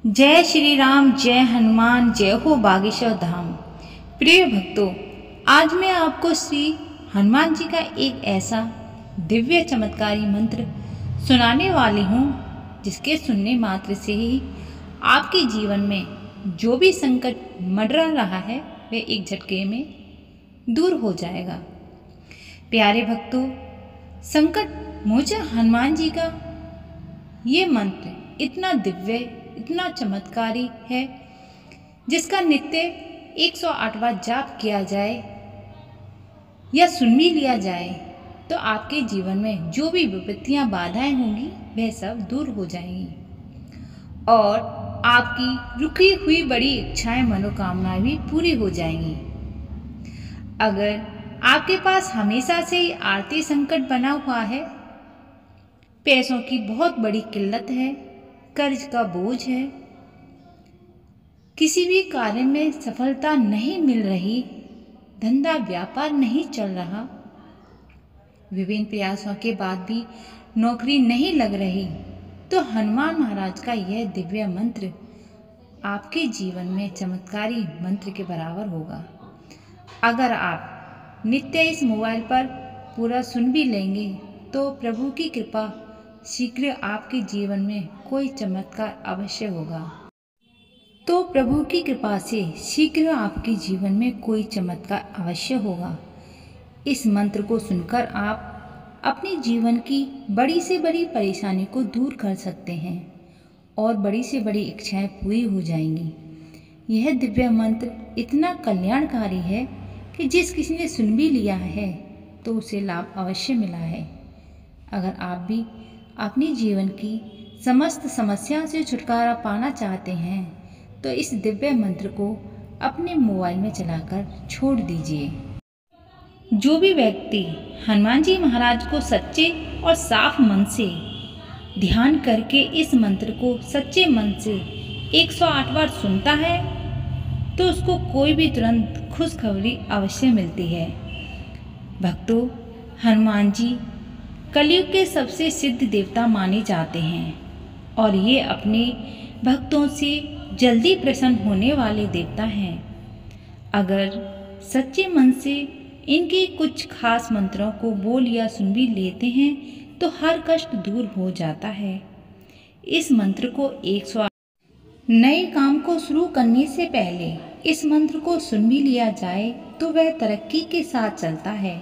जय श्री राम, जय हनुमान, जय हो बागेश्वर धाम। प्रिय भक्तों, आज मैं आपको श्री हनुमान जी का एक ऐसा दिव्य चमत्कारी मंत्र सुनाने वाली हूँ जिसके सुनने मात्र से ही आपके जीवन में जो भी संकट मंडरा रहा है वह एक झटके में दूर हो जाएगा। प्यारे भक्तों, संकट मोचन हनुमान जी का ये मंत्र इतना दिव्य, इतना चमत्कारी है जिसका नित्य 108 बार जाप किया जाए या सुन भी लिया जाए तो आपके जीवन में जो भी विपत्तियां, बाधाएं होंगी वह सब दूर हो जाएंगी और आपकी रुकी हुई बड़ी इच्छाएं, मनोकामनाएं भी पूरी हो जाएंगी। अगर आपके पास हमेशा से ही आर्थिक संकट बना हुआ है, पैसों की बहुत बड़ी किल्लत है, कर्ज का बोझ है, किसी भी कार्य में सफलता नहीं मिल रही, धंधा व्यापार नहीं चल रहा, विभिन्न प्रयासों के बाद भी नौकरी नहीं लग रही, तो हनुमान महाराज का यह दिव्य मंत्र आपके जीवन में चमत्कारी मंत्र के बराबर होगा। अगर आप नित्य इस मोबाइल पर पूरा सुन भी लेंगे तो प्रभु की कृपा शीघ्र आपके जीवन में कोई चमत्कार अवश्य होगा। तो प्रभु की कृपा से शीघ्र आपके जीवन में कोई चमत्कार अवश्य होगा। इस मंत्र को सुनकर आप अपने जीवन की बड़ी से बड़ी परेशानी को दूर कर सकते हैं और बड़ी से बड़ी इच्छाएं पूरी हो जाएंगी। यह दिव्य मंत्र इतना कल्याणकारी है कि जिस किसी ने सुन भी लिया है तो उसे लाभ अवश्य मिला है। अगर आप भी अपने जीवन की समस्त समस्याओं से छुटकारा पाना चाहते हैं तो इस दिव्य मंत्र को अपने मोबाइल में चलाकर छोड़ दीजिए। जो भी व्यक्ति हनुमान जी महाराज को सच्चे और साफ मन से ध्यान करके इस मंत्र को सच्चे मन से 108 बार सुनता है तो उसको कोई भी तुरंत खुशखबरी अवश्य मिलती है। भक्तों, हनुमान जी कलयुग के सबसे सिद्ध देवता माने जाते हैं और ये अपने भक्तों से जल्दी प्रसन्न होने वाले देवता हैं। अगर सच्चे मन से इनके कुछ खास मंत्रों को बोल या सुन भी लेते हैं तो हर कष्ट दूर हो जाता है। इस मंत्र को 108 नए काम को शुरू करने से पहले इस मंत्र को सुन भी लिया जाए तो वह तरक्की के साथ चलता है।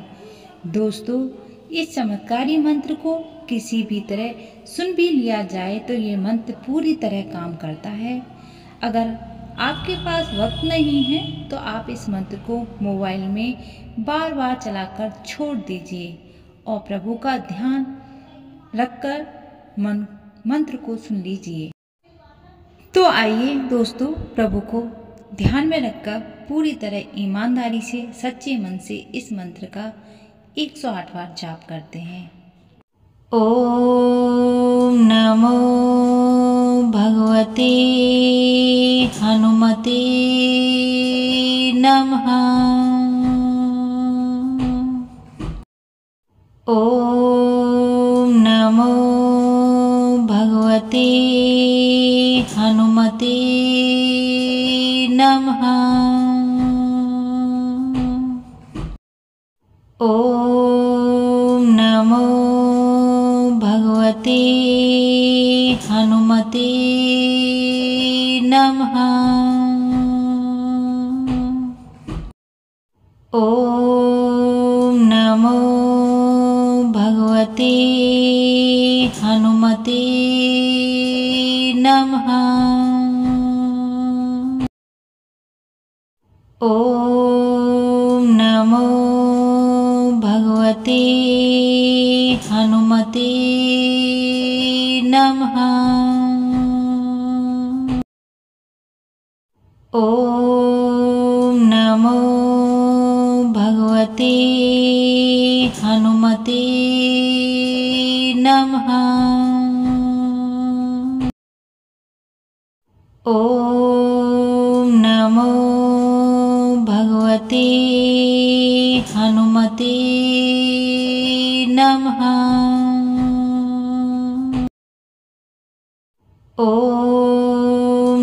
दोस्तों, इस चमत्कारी मंत्र को किसी भी तरह सुन भी लिया जाए तो ये मंत्र पूरी तरह काम करता है। अगर आपके पास वक्त नहीं है तो आप इस मंत्र को मोबाइल में बार बार चलाकर छोड़ दीजिए और प्रभु का ध्यान रखकर मंत्र को सुन लीजिए। तो आइए दोस्तों, प्रभु को ध्यान में रखकर पूरी तरह ईमानदारी से सच्चे मन से इस मंत्र का 108 बार जाप करते हैं। ओम नमो भगवते हनुमते नमः। ओम नमो भगवते हनुमते नमः। ओम नमो भगवते हनुमते नमः। ओम नमो भगवते हनुमते नमः। ओम नमो भगवते हनुमते नमः। ओम नमो भगवते हनुमते नमः। ओम नमो भगवते हनुमते नमः। ओम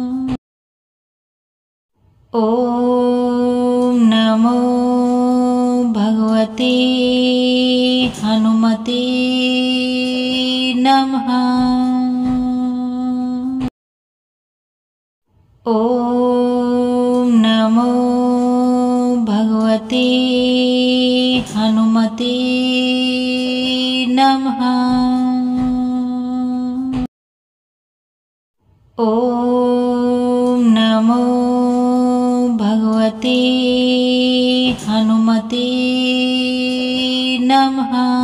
ॐ नमो भगवते हनुमते नमः। ॐ नमो भगवते हनुमते नमः। ॐ नमो भगवते हनुमते नमः।